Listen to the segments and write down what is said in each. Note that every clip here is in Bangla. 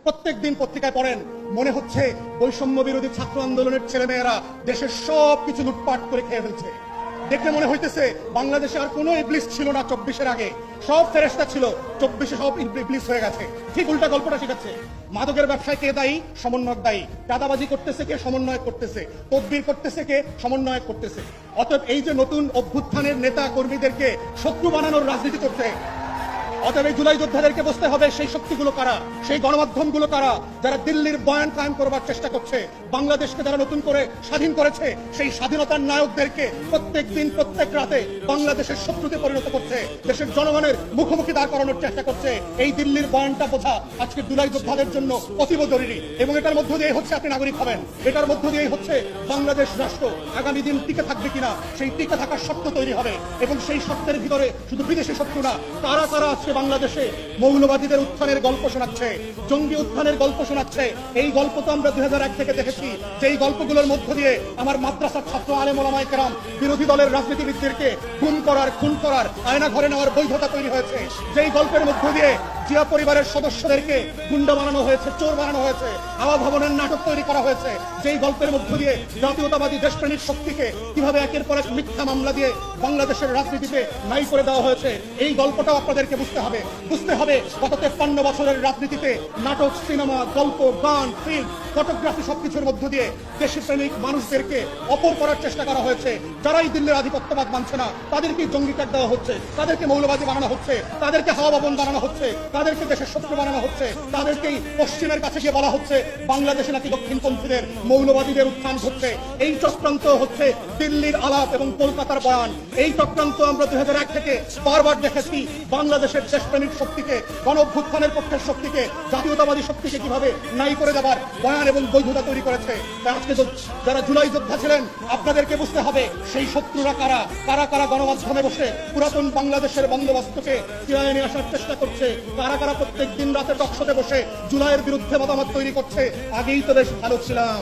প্রত্যেক দিন পত্রিকায় পড়েন, মনে হচ্ছে বৈষম্য বিরোধী ছাত্র আন্দোলনের ছেলেমেয়েরা দেশের সব কিছু লুটপাট করে খেয়ে ফেলছে। দেখে মনে হইতেছে বাংলাদেশে আর কোনো ইবলিস ছিল না 24-এর আগে, সব ফেরেশতা ছিল, 24-এ সব ইবলিস হয়ে গেছে। ঠিক উল্টা গল্পটা শিখাচ্ছে। মাদকের ব্যবসায় কে দায়ী? সমন্বয়ক দায়ী। চাঁদাবাজি করতেছে কে? সমন্বয়ক করতেছে। তদবির করতেছে কে? সমন্বয়ক করতেছে। অতএব এই যে নতুন অভ্যুত্থানের নেতা কর্মীদেরকে শত্রু বানানোর রাজনীতি করতে, অতএব এই জুলাই যোদ্ধাদেরকে বুঝতে হবে সেই শক্তিগুলো কারা, সেই গণমাধ্যমগুলো কারা, যারা দিল্লির বয়ান কায়েম করবার চেষ্টা করছে। বাংলাদেশকে যারা নতুন করে স্বাধীন করেছে, সেই স্বাধীনতার নায়কদেরকে প্রত্যেক দিন প্রত্যেক রাতে বাংলাদেশের শত্রুতে পরিণত করছে, দেশের জনগণের মুখোমুখি দাঁড় করানোর চেষ্টা করছে। এই দিল্লির বয়ানটা বোঝা আজকে জুলাই যোদ্ধাদের জন্য অতীব জরুরি। এবং এটার মধ্য দিয়ে হচ্ছে আপনি নাগরিক হবেন, এটার মধ্য দিয়েই হচ্ছে বাংলাদেশ রাষ্ট্র আগামী দিন টিকে থাকবে কিনা সেই টিকে থাকার শর্ত তৈরি হবে। এবং সেই শর্তের ভিতরে শুধু বিদেশি শত্রু না, কারা কারা আজকে বাংলাদেশে মৌলবাদীদের উত্থানের গল্প শোনাচ্ছে, জঙ্গি উত্থানের গল্প শোনাচ্ছে। এই গল্প তো আমরা 2001 থেকে দেখেছি, যেই গল্পগুলোর মধ্য দিয়ে আমার মাদ্রাসার ছাত্র আলেম ওলামায়ে কেরাম বিরোধী দলের রাজনীতিবিদদেরকে গুম করার, খুন করার, আয়না ঘরে নেওয়ার বৈধতা তৈরি হয়েছে। যেই গল্পের মধ্য দিয়ে জিয়া পরিবারের সদস্যদেরকে গুন্ডা বানানো হয়েছে, চোর বানানো হয়েছে, হাওয়া ভবনের নাটক তৈরি করা হয়েছে। যেই গল্পের মধ্য দিয়ে জাতীয়তাবাদী দেশপ্রেমিক শক্তিকে কিভাবে একের পর এক মিথ্যা মামলা দিয়ে বাংলাদেশের রাজনীতিতে নাই করে দেওয়া হয়েছে, এই গল্পটাও আপনাদেরকে বুঝতে হবে। বুঝতে হবে গত 53 বছরের রাজনীতিতে নাটক, সিনেমা, গল্প, গান, ফিল্ম, ফটোগ্রাফি সবকিছুর মধ্য দিয়ে দেশপ্রেমিক মানুষদেরকে অপর করার চেষ্টা করা হয়েছে। যারাই দিল্লির আধিপত্যবাদ মানছে না তাদেরকে জঙ্গি কার্ড দেওয়া হচ্ছে, তাদেরকে মৌলবাদী বানানো হচ্ছে, তাদেরকে হাওয়া ভবন বানানো হচ্ছে, তাদেরকে দেশের শত্রু বানানো হচ্ছে, তাদেরকেই পশ্চিমের কাছে গিয়ে বলা হচ্ছে বাংলাদেশে নাকি দক্ষিণপন্থীদের, মৌলবাদীদের উত্থান ঘটছে। এই চক্রান্ত হচ্ছে দিল্লির আলাপ এবং কলকাতার বয়ান। এই চক্রান্ত আমরা 2001 থেকে বারবার দেখেছি। বাংলাদেশের দেশপ্রেমিক শক্তিকে, গণ অভ্যুত্থানের পক্ষের শক্তিকে, জাতীয়তাবাদী শক্তিকে কিভাবে নাই করে দেবার বয়ান এবং বৈধতা তৈরি করেছে। তাই আজকে যারা জুলাই যোদ্ধা ছিলেন আপনাদেরকে বুঝতে হবে সেই শত্রুরা কারা, কারা কারা গণমাধ্যমে বসে পুরাতন বাংলাদেশের বন্দোবস্তকে ফিরিয়ে নিয়ে আসার চেষ্টা করছে, কারা কারা প্রত্যেক দিন রাতে টকশোতে বসে জুলাইয়ের বিরুদ্ধে মতামত তৈরি করছে। আগেই তো বেশ ভালো ছিলাম,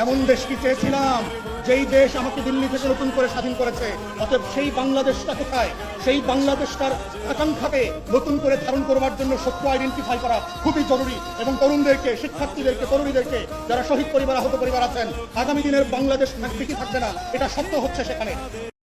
এমন দেশ কি চেয়েছিলাম যেই দেশ আমাকে দিল্লি থেকে নতুন করে স্বাধীন করেছে। অতএব সেই বাংলাদেশটা কোথায়? সেই বাংলাদেশটার আকাঙ্ক্ষাকে নতুন করে ধারণ করবার জন্য শত্রু আইডেন্টিফাই করা খুবই জরুরি। এবং তরুণদেরকে, শিক্ষার্থীদেরকে, তরুণীদেরকে, যারা শহীদ পরিবার, আহত পরিবার আছেন, আগামী দিনের বাংলাদেশ থাকবে কি থাকবে না এটা সত্য হচ্ছে সেখানে।